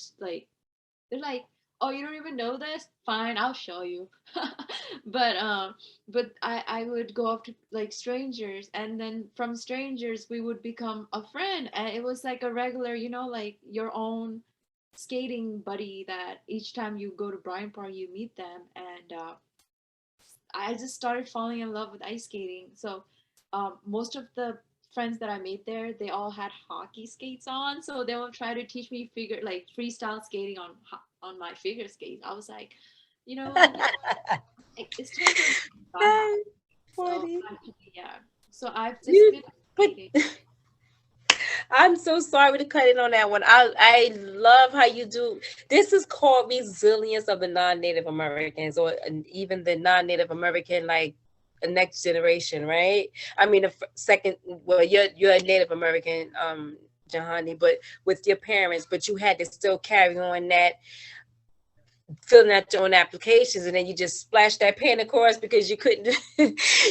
like, "Oh, you don't even know this? Fine, I'll show you." but I would go up to like strangers, and then from strangers we would become a friend, and it was like a regular, like your own skating buddy that each time you go to Bryant Park you meet them. And I just started falling in love with ice skating. So most of the friends that I made there, they all had hockey skates on, so they would try to teach me figure like freestyle skating on my figure skates. I was like, you know what, it's time for me to stop. That's So funny. actually, yeah. So I've just You, been but skating. I'm so sorry to cut in on that one. I love how you do. This is called resilience of the non-Native Americans, or even the non-Native American, like the next generation, right? I mean, the second. Well, you're a Native American, Jahani, but with your parents, but you had to still carry on that filling out your own applications, and then you just splashed that pen across because you couldn't.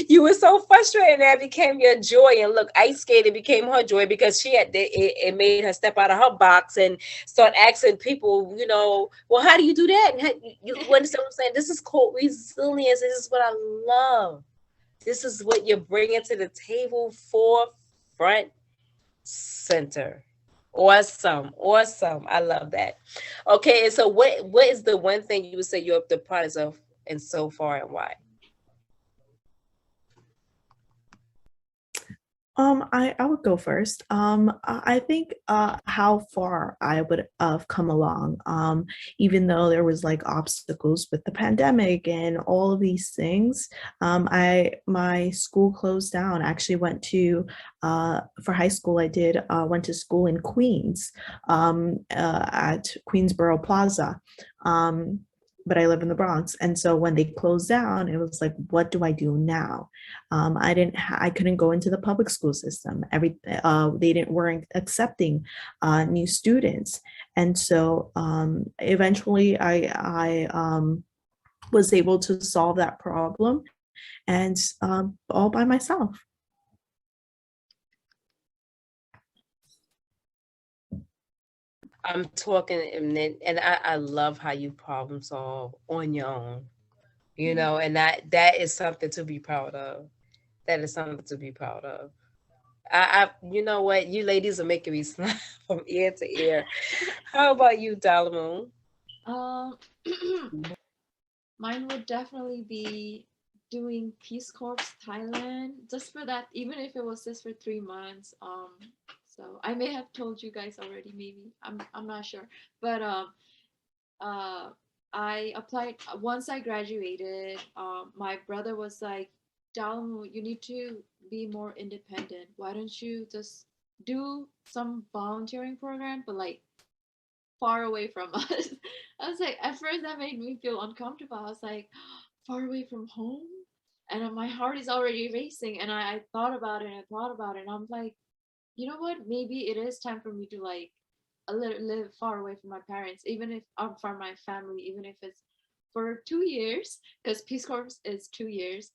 You were so frustrated, and that became your joy. And look, ice skating became her joy because it made her step out of her box and start asking people, well, how do you do that? And you understand what I'm saying? This is called resilience. This is what I love. This is what you're bringing to the table, forefront center. Awesome, awesome. I love that. Okay, and so what is the one thing you would say you're the proudest of and so far, and why? I would go first. I think how far I would have come along, even though there was like obstacles with the pandemic and all of these things. My school closed down. I actually went to for high school. I did went to school in Queens, at Queensboro Plaza. Um, but I live in the Bronx. And so when they closed down, it was like, what do I do now? I couldn't go into the public school system. They didn't weren't accepting new students. And so eventually I was able to solve that problem, and all by myself. I'm talking, and I love how you problem solve on your own, and that is something to be proud of. That is something to be proud of. You know what? You ladies are making me smile from ear to ear. How about you, Dalamu? Um, mine would definitely be doing Peace Corps Thailand, just for that, even if it was just for 3 months. So I may have told you guys already, maybe. I'm not sure. But uh I applied once I graduated. My brother was like, Dalmu, you need to be more independent. Why don't you just do some volunteering program, but like far away from us? I was like, at first that made me feel uncomfortable. I was like, far away from home? And my heart is already racing. And I thought about it and I thought about it. And I'm like, you know what? Maybe it is time for me to like live far away from my parents, even if I'm from my family, even if it's for 2 years, because Peace Corps is 2 years.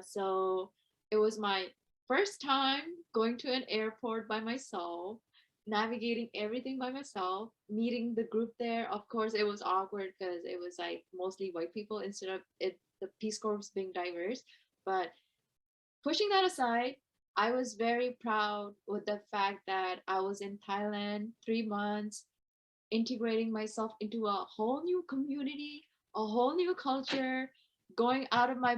So it was my first time going to an airport by myself, navigating everything by myself, meeting the group there. Of course, it was awkward because it was like mostly white people instead of the Peace Corps being diverse. But pushing that aside, I was very proud with the fact that I was in Thailand 3 months, integrating myself into a whole new community, a whole new culture, going out of my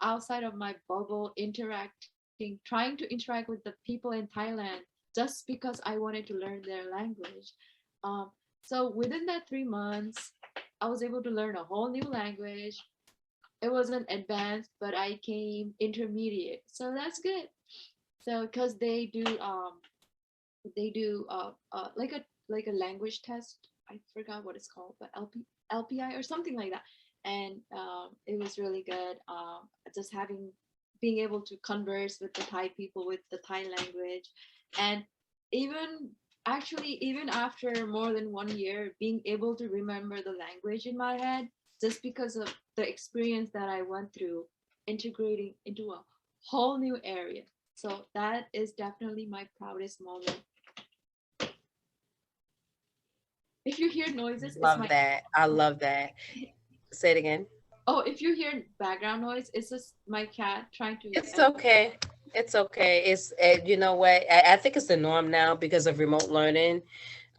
outside of my bubble, interacting, trying to interact with the people in Thailand just because I wanted to learn their language. Um, so within that 3 months, I was able to learn a whole new language. It wasn't advanced, but I came intermediate, so that's good. So because they do like a language test. I forgot what it's called, but LPI or something like that. And it was really good. Just having being able to converse with the Thai people with the Thai language, and even even after more than 1 year, being able to remember the language in my head just because of the experience that I went through integrating into a whole new area. So that is definitely my proudest moment. If you hear noises, it's Love my that. I love that. Say it again. oh, if you hear background noise, it's just my cat trying to It's okay. It's okay. It's you know what? I think it's the norm now because of remote learning.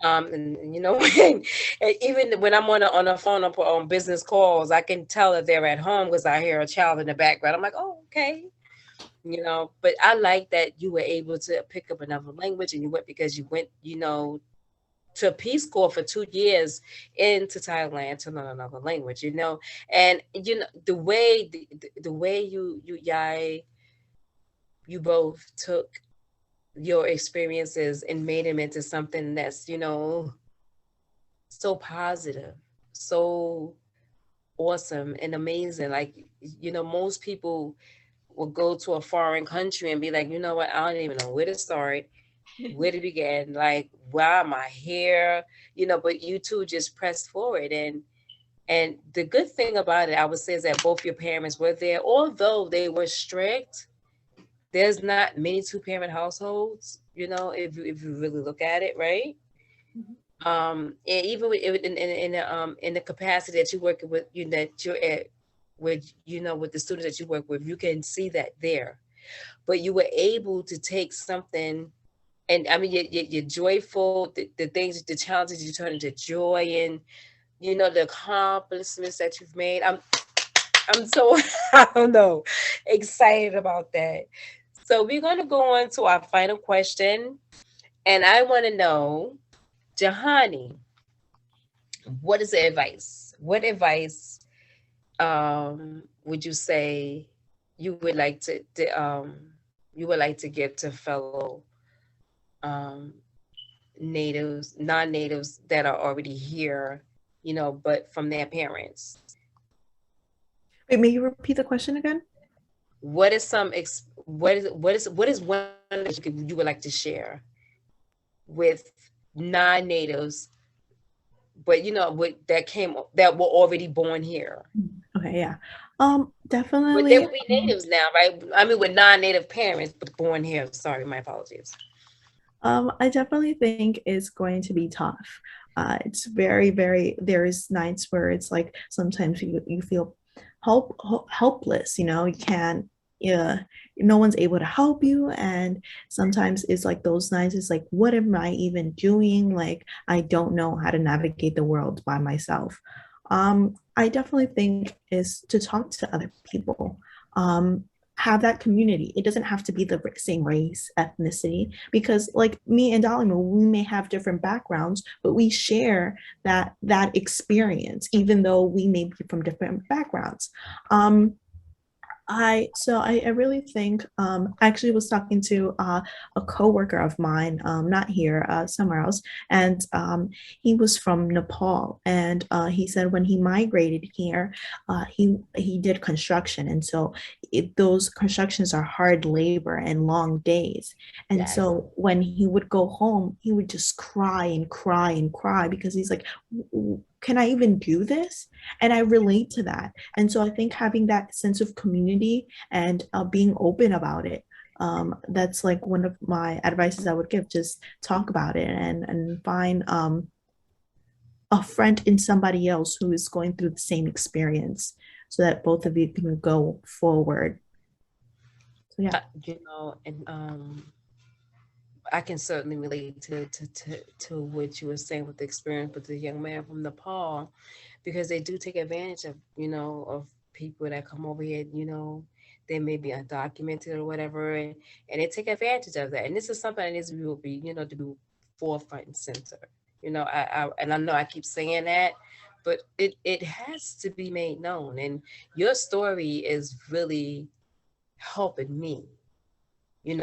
And you know, even when I'm on a phone on business calls, I can tell that they're at home because I hear a child in the background. I'm like, oh, okay. But I like that you were able to pick up another language and you went because you went, to Peace Corps for 2 years into Thailand to learn another language. And the way you Yai, you both took your experiences and made them into something that's, so positive, so awesome and amazing. Like, most people will go to a foreign country and be like, you know what, I don't even know where to start, where to begin, like, why am I here? But you two just pressed forward. And the good thing about it, I would say, is that both your parents were there. Although they were strict, there's not many two-parent households, if you really look at it, right? Mhm. Even in the capacity that you're working with, that you're at, with with the students that you work with, you can see that there. But you were able to take something, and I mean, you're joyful. The things, the challenges, you turn into joy, and the accomplishments that you've made. I'm so I don't know, excited about that. So we're going to go on to our final question, and I want to know, Jahani, what is the advice? What advice would you say you would like to give to fellow um, natives, non-natives that are already here, but from their parents. Wait, may you repeat the question again? What is what is one of the things you would like to share with non-natives, but that were already born here? Okay, yeah. But they Definitely. would be natives now, right? I mean, with non-native parents, but born here. Sorry, my apologies. I definitely think it's going to be tough. It's very, very. There's nights where it's like sometimes you feel helpless. You can't. Yeah, no one's able to help you, and sometimes it's like those nights. It's like, what am I even doing? Like, I don't know how to navigate the world by myself. I definitely think is to talk to other people. Have that community. It doesn't have to be the same race, ethnicity, because like me and Dalamu, we may have different backgrounds, but we share that experience, even though we may be from different backgrounds. Um, I really think I actually was talking to a coworker of mine, not here, somewhere else, and he was from Nepal, and he said when he migrated here, he did construction, and so those constructions are hard labor and long days, and Yes. so when he would go home, he would just cry and cry and cry because he's like, can I even do this? And I relate to that. And so I think having that sense of community and being open about it, that's like one of my advices I would give. Just talk about it and find a friend in somebody else who is going through the same experience so that both of you can go forward. So yeah. And I can certainly relate to what you were saying with the experience with the young man from Nepal, because they do take advantage of people that come over here. They may be undocumented or whatever, and they take advantage of that. And this is something that needs to be forefront and center. And I know I keep saying that, but it has to be made known. And your story is really helping me, I'm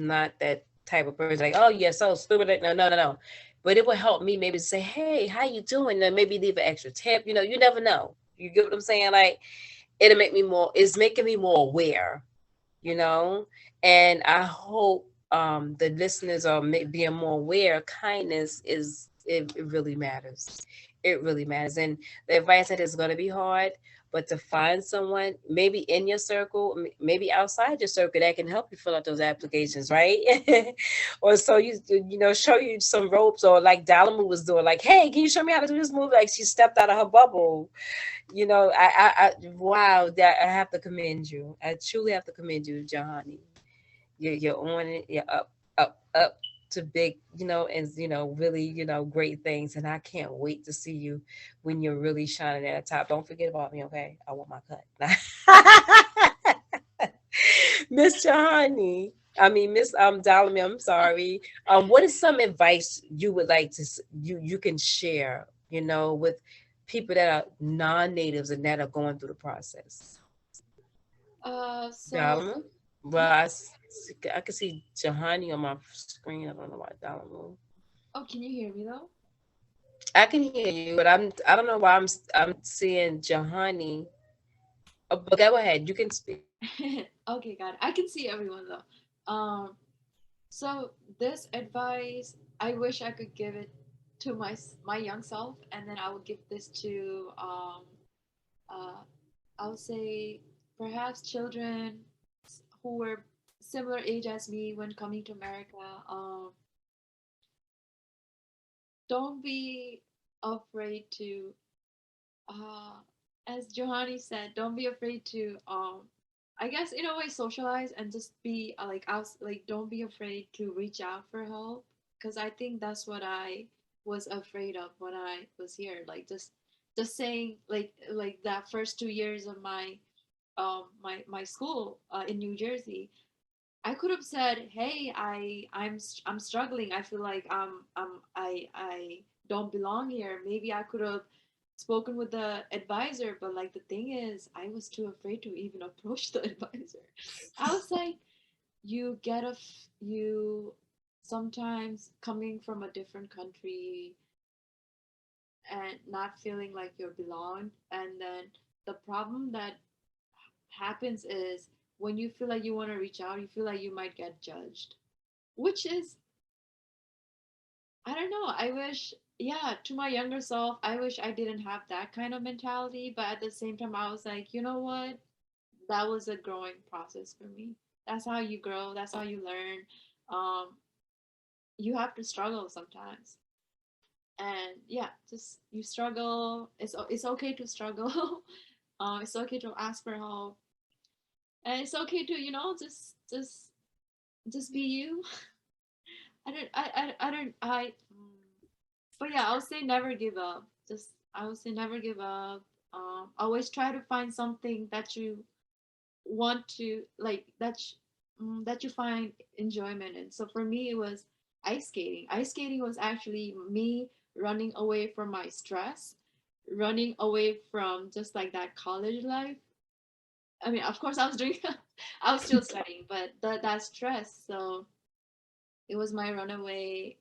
not that type of person like, oh yeah, so stupid. No, no, no, no. But it will help me maybe say, hey, how you doing? And maybe leave an extra tip. You never know. You get what I'm saying? Like, it's making me more aware, you know and I hope the listeners are being more aware. Kindness it really matters. It really matters. And the advice that is going to be hard, but to find someone maybe in your circle, maybe outside your circle, that can help you fill out those applications, right? Or so show you some ropes, or like Dalamu was doing, like, hey, can you show me how to do this move? Like, she stepped out of her bubble. Wow, that I have to commend you. I truly have to commend you, Johnny. You're on it. You're up to big, and really, great things. And I can't wait to see you when you're really shining at the top. Don't forget about me, okay? I want my cut. Miss Johnny. I mean, Miss Dalamy, I'm sorry. What is some advice you would like you can share, with people that are non-natives and that are going through the process? So Dalamu? Well, I can see Jahani on my screen. I don't know why Dalamu. oh, can you hear me though? I can hear you, but I don't know why I'm seeing Jahani. Oh, but go ahead. You can speak. Okay, got it. I can see everyone though. So this advice, I wish I could give it to my young self, and then I would give this to uh, I would say perhaps children who were similar age as me when coming to America. Don't be afraid to, uh, as Johanny said, don't be afraid to, I guess in a way socialize and just be like us. Like don't be afraid to reach out for help, because I think that's what I was afraid of when I was here. Like just saying like that first 2 years of my school in New Jersey, I could have said, "Hey, I'm struggling. I feel like I don't belong here." Maybe I could have spoken with the advisor, but like the thing is, I was too afraid to even approach the advisor. I was like, you sometimes coming from a different country. and not feeling like you're belonged. And then the problem that happens is when you feel like you want to reach out, you feel like you might get judged, which is, I don't know. I wish, yeah, to my younger self, I wish I didn't have that kind of mentality. But at the same time, I was like, you know what? That was a growing process for me. That's how you grow. That's how you learn. Um, you have to struggle sometimes, and yeah, just you struggle. It's okay to struggle. It's okay to ask for help, and it's okay to just be you. I don't but yeah, I would say never give up. Just I would say never give up. Always try to find something that you want to like that you find enjoyment in. So for me, it was ice skating. Ice skating was actually me running away from my stress, running away from just like that college life. I mean, of course, I was doing, I was still studying, but that stress. So it was my runaway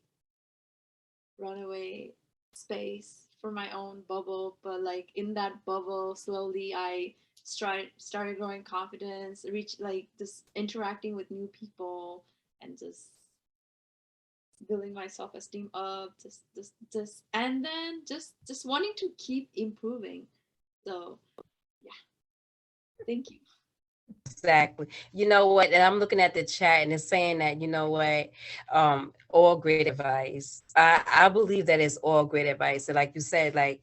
space for my own bubble. But like in that bubble, slowly I started growing confidence, reach like just interacting with new people, and just building my self-esteem up, just and then just wanting to keep improving. So yeah, thank you. Exactly. You know what? And I'm looking at the chat and it's saying that, you know what, all great advice. I believe that it's all great advice. And like you said, like,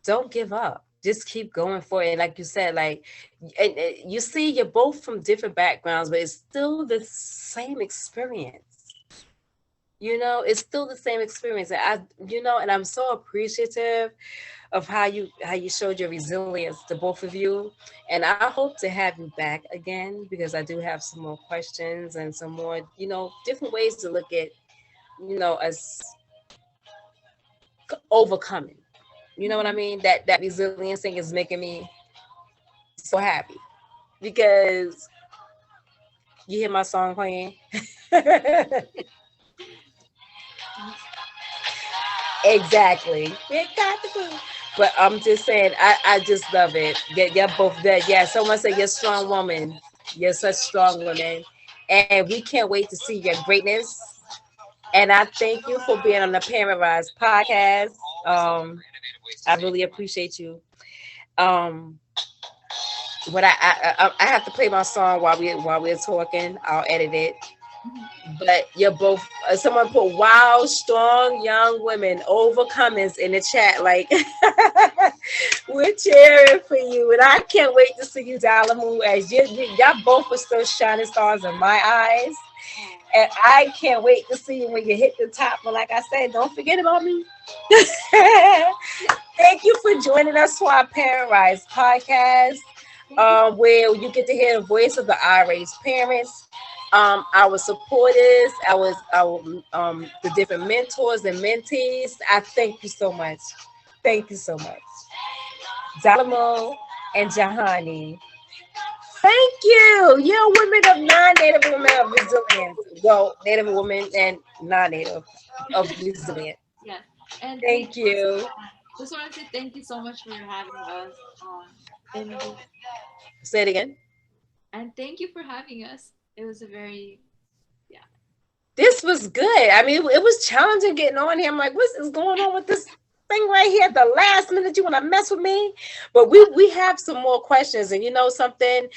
don't give up. Just keep going for it. Like you said, like, and you see, you're both from different backgrounds, but it's still the same experience. You know, it's still the same experience. And and I'm so appreciative of how you showed your resilience to both of you. And I hope to have you back again because I do have some more questions and some more, different ways to look at, us overcoming. You know what I Mhm. mean? That resilience thing is making me so happy because you hear my song playing. Exactly. We got the food. But I'm just saying, I just love it. You're both that. Yeah, someone said you're a strong woman. You're such strong women. And we can't wait to see your greatness. And I thank you for being on the Parent Rise podcast. I really appreciate you. Um, what I have to play my song while we're talking. I'll edit it. Mhm. But you're both. Someone put "Wow, strong young women overcomers" in the chat. Like we're cheering for you, and I can't wait to see you, Dalamu. As y'all both are still shining stars in my eyes, Oh, and I can't wait to see you when you hit the top. But like I said, don't forget about me. Thank you for joining us for our Parent Rise podcast, thank you. where you get to hear the voice of the irate parents, our supporters, our the different mentors and mentees. I thank you so much. Thank you so much, Dalamo and Jahani. Thank you. You're women of non-native women of resilience. Well, native women and non-native of resilience. Yes, and Thank you. just want to say thank you so much for having us in this, Say it again. and thank you for having us. It was a very, yeah. This was good. I mean, it was challenging getting on here. I'm like, what is going on with this thing right here at the last minute? You want to mess with me? But we have some more questions, and you know something.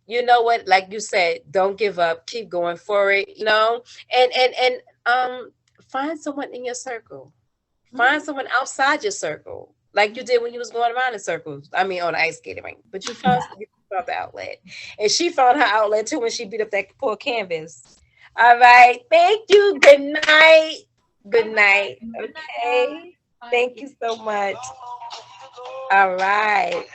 You know what? Like you said, don't give up. Keep going for it. And find someone in your circle. Find Mhm. someone outside your circle, like you did when you was going around in circles. I mean, on the ice skating rink. But you found the outlet, and she found her outlet too when she beat up that poor canvas. All right. Thank you. Good night. Good Bye bye. night. Good night, guys. Okay. Bye. Thank you so much. All right.